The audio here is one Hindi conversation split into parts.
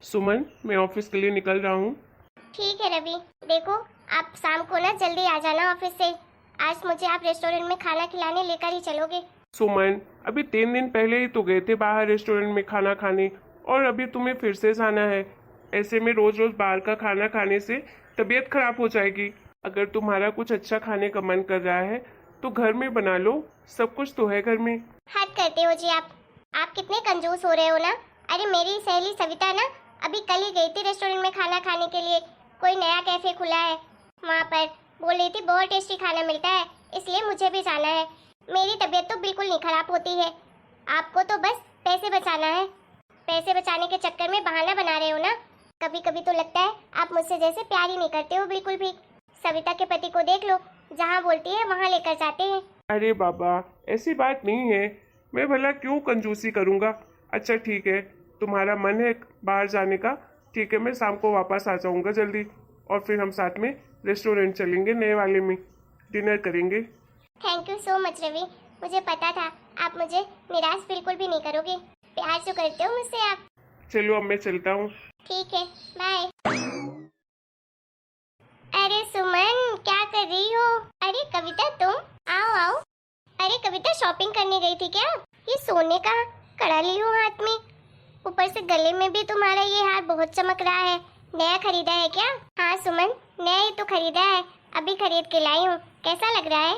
सुमन, मैं ऑफिस के लिए निकल रहा हूँ। ठीक है रवि, देखो आप शाम को ना जल्दी आ जाना ऑफिस से। आज मुझे आप रेस्टोरेंट में खाना खिलाने लेकर ही चलोगे। सुमन, अभी 3 दिन पहले ही तो गए थे बाहर रेस्टोरेंट में खाना खाने, और अभी तुम्हें फिर से जाना है। ऐसे में रोज रोज बाहर का खाना खाने से तबीयत खराब हो जाएगी। अगर तुम्हारा कुछ अच्छा खाने का मन कर रहा है तो घर में बना लो, सब कुछ तो है घर में। हद करते हो जी आप कितने कंजूस हो रहे हो ना। अरे मेरी सहेली सविता ना अभी कल ही गई थी रेस्टोरेंट में खाना खाने के लिए। कोई नया कैफे खुला है वहाँ पर, बोल रही थी बहुत टेस्टी खाना मिलता है, इसलिए मुझे भी जाना है। मेरी तबीयत तो बिल्कुल नहीं खराब होती है। आपको तो बस पैसे बचाना है। पैसे बचाने के चक्कर में बहाना बना रहे हो ना। कभी कभी तो लगता है आप मुझसे जैसे प्यार ही नहीं करते हो बिल्कुल भी। सविता के पति को देख लो, जहाँ बोलती है वहाँ लेकर जाते हैं। अरे बाबा, ऐसी बात नहीं है। मैं भला क्यों कंजूसी करूँगा। अच्छा ठीक है, तुम्हारा मन है बाहर जाने का, ठीक है, मैं शाम को वापस आ जाऊँगा जल्दी, और फिर हम साथ में रेस्टोरेंट चलेंगे, नए वाले में डिनर करेंगे। Thank you so much Ravi, मुझे पता था आप मुझे निराश बिल्कुल भी नहीं करोगे। प्यार जो करते हो मुझसे आप। चलो अब मैं चलता हूँ। ठीक है, बाय। अरे सुमन, क्या कर रही हो? अरे कविता तुम, आओ आओ। अरे कविता, शॉपिंग करने गई थी क्या? ये सोने का कड़ा ली हो हाथ में, ऊपर से गले में भी तुम्हारा ये हार बहुत चमक रहा है। नया खरीदा है क्या? हाँ सुमन, नया ही तो खरीदा है, अभी खरीद के लाई हूँ। कैसा लग रहा है?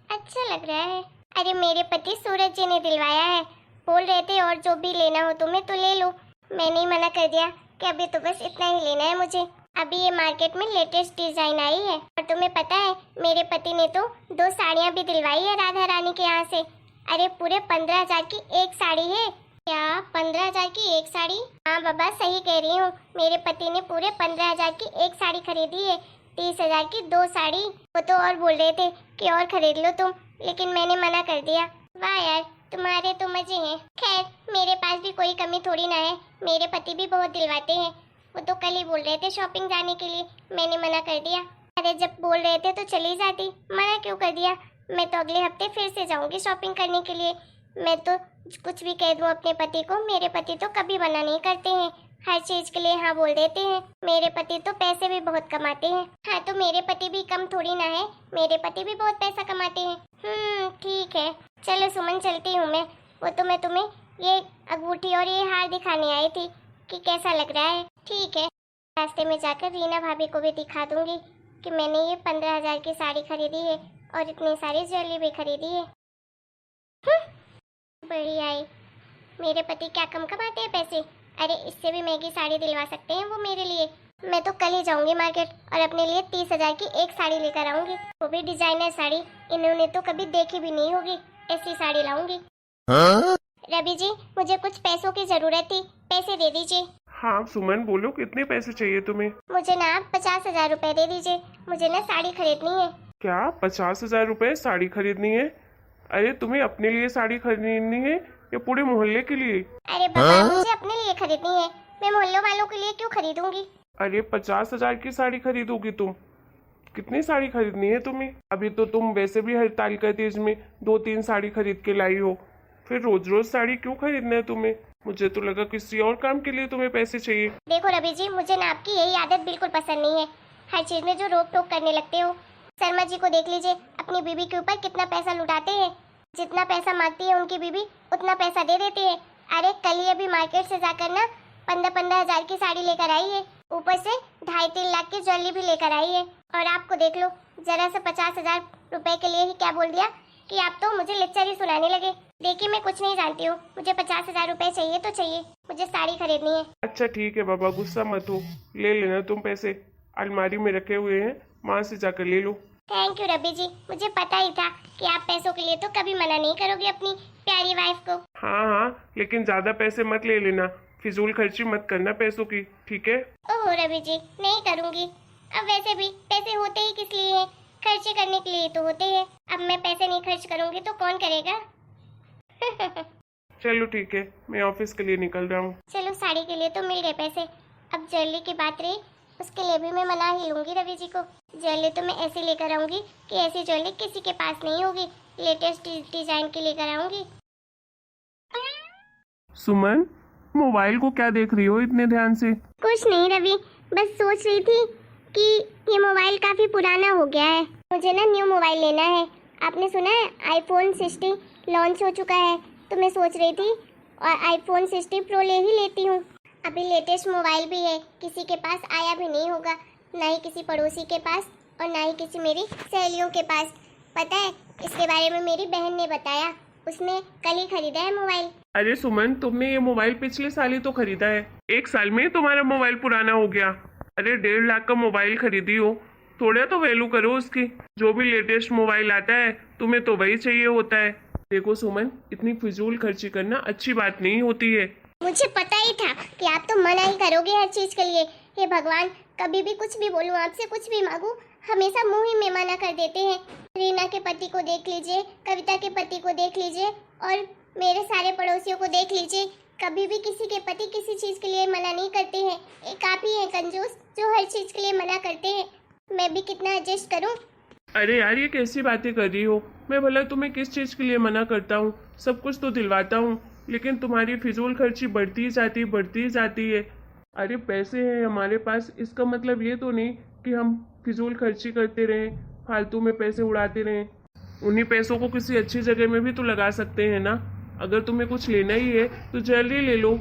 अच्छा लग रहा है। अरे मेरे पति सूरज जी ने दिलवाया है, बोल रहे थे और जो भी लेना हो तुम्हें तो ले लो। मैंने ही मना कर दिया कि अभी तो बस इतना ही लेना है मुझे। अभी ये मार्केट में लेटेस्ट डिजाइन आई है, और तुम्हें पता है मेरे पति ने तो 2 साड़ियाँ भी दिलवाई है राधा रानी के यहाँ से। अरे पूरे 15,000 की एक साड़ी है। क्या 15,000 की एक साड़ी? हाँ बाबा, सही कह रही हूँ, मेरे पति ने पूरे 15,000 की एक साड़ी खरीदी है, 30,000 की 2 साड़ी। वो तो और बोल रहे थे कि और खरीद लो तुम, लेकिन मैंने मना कर दिया। वाह यार, तुम्हारे तो मजे हैं। खैर मेरे पास भी कोई कमी थोड़ी ना है, मेरे पति भी बहुत दिलवाते हैं। वो तो कल ही बोल रहे थे शॉपिंग जाने के लिए, मैंने मना कर दिया। अरे जब बोल रहे थे तो चली जाती, मना क्यों कर दिया? मैं तो अगले हफ्ते फिर से जाऊंगी शॉपिंग करने के लिए। मैं तो कुछ भी कह दूं अपने पति को, मेरे पति तो कभी मना नहीं करते हैं, हर चीज के लिए हाँ बोल देते हैं। मेरे पति तो पैसे भी बहुत कमाते हैं। हाँ तो मेरे पति भी कम थोड़ी ना है, मेरे पति भी बहुत पैसा कमाते हैं। ठीक है, चलो सुमन चलती हूँ मैं। वो तो मैं तुम्हें ये अंगूठी और ये हार दिखाने आई थी कि कैसा लग रहा है। ठीक है, रास्ते में जाकर रीना भाभी को भी दिखा दूंगी कि मैंने ये 15,000 की साड़ी खरीदी है और इतनी सारी ज्वेलरी भी खरीदी है। बढ़िया आई, मेरे पति क्या कम कमाते हैं पैसे। अरे इससे भी महंगी साड़ी दिलवा सकते हैं वो मेरे लिए। मैं तो कल ही जाऊंगी मार्केट और अपने लिए 30,000 की एक साड़ी लेकर आऊंगी, वो भी डिजाइनर साड़ी। इन्होंने तो कभी देखी भी नहीं होगी, ऐसी साड़ी लाऊंगी। रवि जी, मुझे कुछ पैसों की जरूरत थी, पैसे दे दीजिए। हाँ सुमन, बोलो कितने पैसे चाहिए तुम्हें? मुझे ना 50,000 रुपए दे दीजिए, मुझे ना साड़ी खरीदनी है। क्या 50,000 रुपए साड़ी खरीदनी है? अरे तुम्हें अपने लिए साड़ी खरीदनी है या पूरे मोहल्ले के लिए? अरे बाबा, मुझे अपने लिए खरीदनी है, मैं मोहल्ले वालों के लिए क्यों खरीदूंगी? अरे 50,000 की साड़ी खरीदोगी तुम? कितनी साड़ी खरीदनी है तुम्हें? अभी तो तुम वैसे भी हड़ताल का तेज में 2-3 साड़ी खरीद के लाई हो, फिर रोज रोज साड़ी क्यों खरीदना है तुम्हें? मुझे तो लगा किसी और काम के लिए तुम्हें पैसे चाहिए। देखो रवि जी, मुझे ना आपकी यही आदत बिल्कुल पसंद नहीं है, हर चीज में जो रोक टोक करने लगते हो। शर्मा जी को देख लीजिए, अपनी बीबी के ऊपर कितना पैसा लुटाते हैं। जितना पैसा मांगती है उनकी बीबी उतना पैसा दे देते हैं। अरे कल ही अभी मार्केट से जाकर ना 15,000 की साड़ी लेकर आई है, ऊपर से 2.5-3 लाख की ज्वेलरी भी लेकर आई है। और आपको देख लो, जरा से 50,000 रुपए के लिए ही क्या बोल दिया कि आप तो मुझे लेक्चर ही सुनाने लगे। देखिए मैं कुछ नहीं जानती हूँ, मुझे 50,000 रुपए चाहिए तो चाहिए, मुझे साड़ी खरीदनी है। अच्छा ठीक है बाबा, गुस्सा मत हो, ले लेना तुम पैसे, अलमारी में रखे हुए हैं, वहाँ से जाकर ले लो। थैंक यू रवि जी, मुझे पता ही था कि आप पैसों के लिए तो कभी मना नहीं करोगे अपनी प्यारी वाइफ को। हाँ हाँ, लेकिन ज्यादा पैसे मत ले लेना, फिजूल खर्ची मत करना पैसों की, ठीक है? ओहो रवि जी, नहीं करूँगी। अब वैसे भी पैसे होते ही किस लिए हैं? खर्चे करने के लिए तो होते हैं। अब मैं पैसे नहीं खर्च करूँगी तो कौन करेगा? चलो ठीक है, मैं ऑफिस के लिए निकल रहा हूँ। चलो साड़ी के लिए तो मिल गए पैसे, अब ज्वेलरी की बात रही, उसके लिए भी मैं मना ही लूंगी रवि जी को। ज्वेलरी तो मैं ऐसी लेकर आऊंगी कि ऐसी ज्वेलरी किसी के पास नहीं होगी, लेटेस्ट डिजाइन की लेकर आऊंगी। सुमन, मोबाइल को क्या देख रही हो इतने ध्यान से? कुछ नहीं रवि, बस सोच रही थी कि ये मोबाइल काफी पुराना हो गया है, मुझे ना न्यू मोबाइल लेना है। आपने सुना है आईफोन 60 लॉन्च हो चुका है, तो मैं सोच रही थी और आईफोन 60 प्रो ले ही लेती हूँ। अभी लेटेस्ट मोबाइल भी है, किसी के पास आया भी नहीं होगा, ना ही किसी पड़ोसी के पास और ना ही किसी मेरी सहेलियों के पास। पता है, इसके बारे में मेरी बहन ने बताया, उसने कल ही खरीदा है मोबाइल। अरे सुमन, तुमने ये मोबाइल पिछले साल ही तो खरीदा है, 1 साल में ही तुम्हारा मोबाइल पुराना हो गया। अरे 1.5 लाख का मोबाइल खरीदी हो, थोड़ा तो वैल्यू करो उसकी। जो भी लेटेस्ट मोबाइल आता है तुम्हें तो वही चाहिए होता है। देखो सुमन, इतनी फिजूल खर्ची करना अच्छी बात नहीं होती है। मुझे पता ही था कि आप तो मना ही करोगे हर चीज के लिए। हे भगवान, कभी भी कुछ भी बोलूं, आपसे कुछ भी मांगू, हमेशा मुंह ही में मना कर देते हैं। रीना के पति को देख लीजिए, कविता के पति को देख लीजिए और मेरे सारे पड़ोसियों को देख लीजिए, कभी भी किसी के पति किसी चीज के लिए मना नहीं करते हैं। एक आप ही हैं कंजूस जो हर चीज के लिए मना करते हैं। मैं भी कितना एडजस्ट करूं। अरे यार, ये कैसी बातें कर रही हो? मैं भला तुम्हें किस चीज के लिए मना करता हूँ? सब कुछ तो दिलवाता हूँ, लेकिन तुम्हारी फिजूल खर्ची बढ़ती ही जाती है। अरे पैसे हैं हमारे पास, इसका मतलब ये तो नहीं कि हम फिजूल खर्ची करते रहें, फालतू में पैसे उड़ाते रहें। उन्हीं पैसों को किसी अच्छी जगह में भी तो लगा सकते हैं ना। अगर तुम्हें कुछ लेना ही है तो ज्वेलरी ले लो,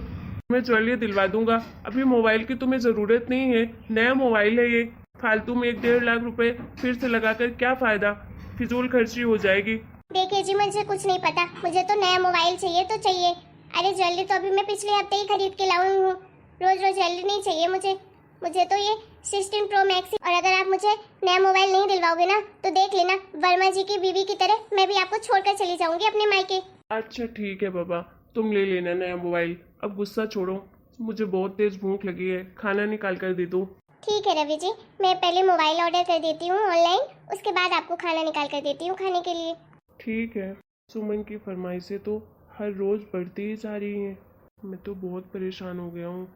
मैं ज्वेलरी दिलवा दूंगा। अभी मोबाइल की तुम्हें ज़रूरत नहीं है, नया मोबाइल है ये। फालतू में 1.5 लाख रुपए फिर से लगाकर क्या फ़ायदा, फिजूल खर्ची हो जाएगी। देखिए जी, मुझे कुछ नहीं पता, मुझे तो नया मोबाइल चाहिए तो चाहिए। अरे ज्वेलरी तो अभी मैं पिछले हफ्ते ही खरीद के लाई हूँ, रोज रोज ज्वेलरी नहीं चाहिए मुझे तो ये 16 प्रो मैक्स। और अगर आप मुझे नया मोबाइल नहीं दिलवाओगे ना तो देख लेना, वर्मा जी की बीवी की तरह मैं भी आपको छोड़कर चली जाऊंगी अपने मायके। अच्छा ठीक है बाबा, तुम ले लेना नया मोबाइल। अब गुस्सा छोड़ो, मुझे बहुत तेज भूख लगी है, खाना निकाल कर दे दो। ठीक है रवि जी, मैं पहले मोबाइल ऑर्डर कर देती हूँ ऑनलाइन, उसके बाद आपको खाना निकाल कर देती हूँ खाने के लिए। ठीक है। सुमन की फरमाइशें तो हर रोज़ बढ़ती ही जा रही हैं। मैं तो बहुत परेशान हो गया हूँ,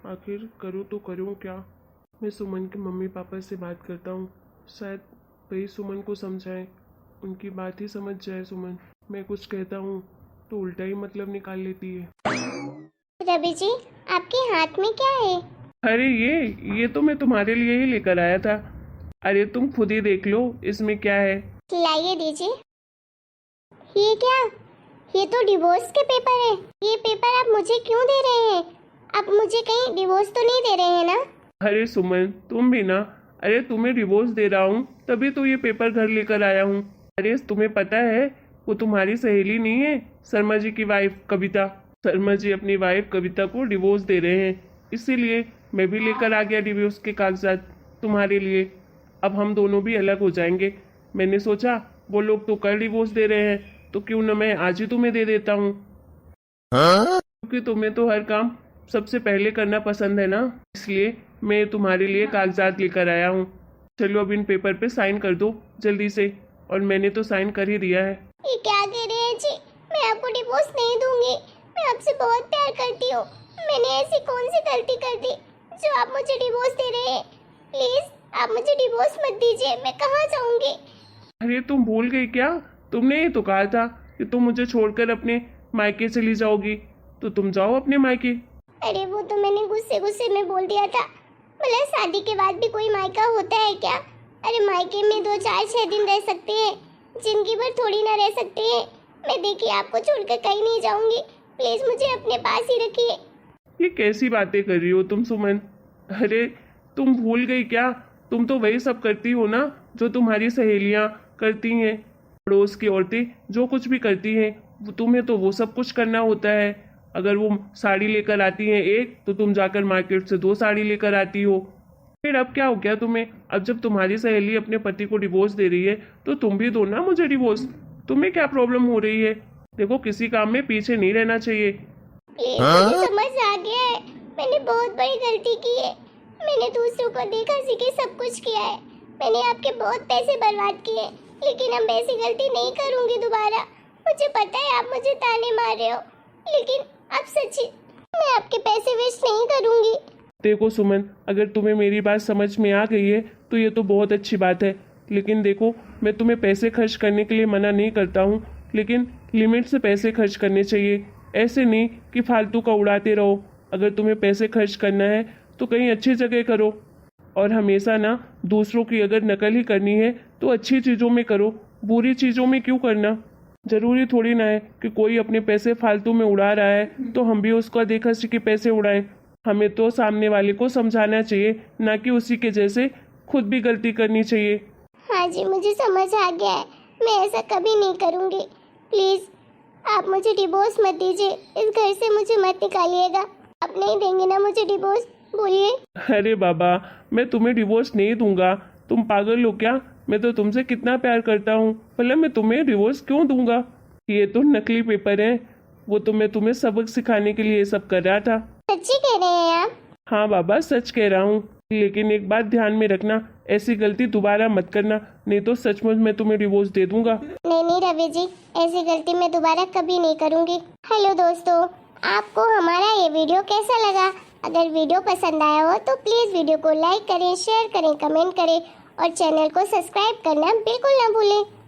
आखिर करूँ तो करूँ क्या। मैं सुमन के मम्मी पापा से बात करता हूँ, शायद वही सुमन को समझाएं, उनकी बात ही समझ जाए सुमन। मैं कुछ कहता हूँ तो उल्टा ही मतलब निकाल लेती है। रवि जी, आपके हाथ में क्या है? अरे ये तो मैं तुम्हारे लिए ही लेकर आया था। अरे तुम खुद ही देख लो इसमें क्या है। लाइए दीजिए। ये क्या? ये तो डिवोर्स के पेपर है। ये पेपर आप मुझे क्यों दे रहे हैं? आप मुझे कहीं डिवोर्स तो नहीं दे रहे हैं ना? अरे सुमन, तुम भी ना। अरे तुम्हें डिवोर्स दे रहा हूँ तभी तो ये पेपर घर लेकर आया हूँ। अरे तुम्हें पता है वो तुम्हारी सहेली नहीं है, शर्मा जी की वाइफ कविता। शर्मा जी अपनी वाइफ कविता को डिवोर्स दे रहे हैं, इसीलिए मैं भी लेकर आ गया डिवोर्स के कागजात तुम्हारे लिए। अब हम दोनों भी अलग हो जाएंगे। मैंने सोचा वो लोग तो कल डिवोर्स दे रहे हैं तो क्यों न मैं आज ही तुम्हें दे देता हूँ, क्योंकि तुम्हें तो हर काम सबसे पहले करना पसंद है ना, इसलिए मैं तुम्हारे लिए कागजात लेकर आया हूँ। चलो अब इन पेपर पे साइन कर दो जल्दी से। और मैंने तो साइन कर ही दिया है। ये क्या कह रहे हैं जी? मैं आपको डिवोर्स नहीं दूंगी, मैं आपसे बहुत प्यार करती हूँ। मैंने ऐसी कौन सी गलती कर दी जो आप मुझे डिवोर्स दे रहे हैं? प्लीज आप मुझे डिवोर्स मत दीजिए, मैं कहाँ जाऊंगी? अरे तुम भूल गई क्या? तुमने ही तो कहा था कि तुम मुझे छोड़कर अपने मायके चली जाओगी, तो तुम जाओ अपने मायके। अरे वो तो मैंने गुस्से गुस्से में बोल दिया था। भला शादी के बाद भी कोई मायका होता है क्या? अरे मायके में 2 4 6 दिन रह सकते हैं, जिंदगी भर थोड़ी ना रह सकते हैं। मैं देखिए आपको छोड़कर कहीं नहीं जाऊंगी, प्लीज मुझे अपने पास ही रखिए। ये कैसी बातें कर रही हो तुम सुमन? अरे तुम भूल गई क्या? तुम तो वही सब करती हो ना जो तुम्हारी सहेलियां करती हैं, पड़ोस की औरतें जो कुछ भी करती हैं तुम्हें तो वो सब कुछ करना होता है। अगर वो साड़ी लेकर आती हैं एक, तो तुम जाकर मार्केट से 2 साड़ी लेकर आती हो। फिर अब क्या हो गया तुम्हें? अब जब तुम्हारी सहेली अपने पति को डिवोर्स दे रही है तो तुम भी दो ना मुझे डिवोर्स। तुम्हें क्या प्रॉब्लम हो रही है? देखो किसी काम में पीछे नहीं रहना चाहिए। मुझे समझ आ गया है, मैंने बहुत बड़ी गलती की है। मैंने दूसरों को देखा सीखे सब कुछ किया है, मैंने आपके बहुत पैसे बर्बाद किए, लेकिन अब ऐसी गलती नहीं करूंगी दोबारा। मुझे पता है आप मुझे ताने मार रहे हो, लेकिन अब सच्ची मैं आपके पैसे वेस्ट नहीं करूंगी। देखो सुमन, अगर तुम्हें मेरी बात समझ में आ गई है तो ये तो बहुत अच्छी बात है, लेकिन देखो मैं तुम्हें पैसे खर्च करने के लिए मना नहीं करता हूँ, लेकिन लिमिट से पैसे खर्च करने चाहिए। ऐसे नहीं कि फालतू का उड़ाते रहो। अगर तुम्हें पैसे खर्च करना है तो कहीं अच्छी जगह करो, और हमेशा ना दूसरों की अगर नकल ही करनी है तो अच्छी चीज़ों में करो, बुरी चीज़ों में क्यों करना। जरूरी थोड़ी ना है कि कोई अपने पैसे फालतू में उड़ा रहा है तो हम भी उसका देखा सीखे पैसे उड़ाएं। हमें तो सामने वाले को समझाना चाहिए, ना कि उसी के जैसे खुद भी गलती करनी चाहिए। हाँ जी, मुझे समझ आ गया है, मैं ऐसा कभी नहीं करूँगी। प्लीज़ आप मुझे डिवोर्स मत दीजिए, इस घर से मुझे मत निकालिएगा। आप नहीं देंगे ना मुझे डिवोर्स, बोलिए। अरे बाबा, मैं तुम्हें डिवोर्स नहीं दूंगा। तुम पागल हो क्या? मैं तो तुमसे कितना प्यार करता हूँ, भला मैं तुम्हें डिवोर्स क्यों दूंगा? ये तो नकली पेपर है, वो तो मैं तुम्हें सबक सिखाने के लिए ये सब कर रहा था। सच्ची कह रहे हैं आप? हाँ बाबा, सच कह रहा हूँ, लेकिन एक बात ध्यान में रखना, ऐसी गलती दोबारा मत करना, नहीं तो सचमुच मैं तुम्हें डिवोर्स दे दूंगा। नहीं नहीं रवि जी, ऐसी गलती मैं दोबारा कभी नहीं करूँगी। हेलो दोस्तों, आपको हमारा ये वीडियो कैसा लगा? अगर वीडियो पसंद आया हो तो प्लीज़ वीडियो को लाइक करें, शेयर करें, कमेंट करें और चैनल को सब्सक्राइब करना बिल्कुल ना भूलें।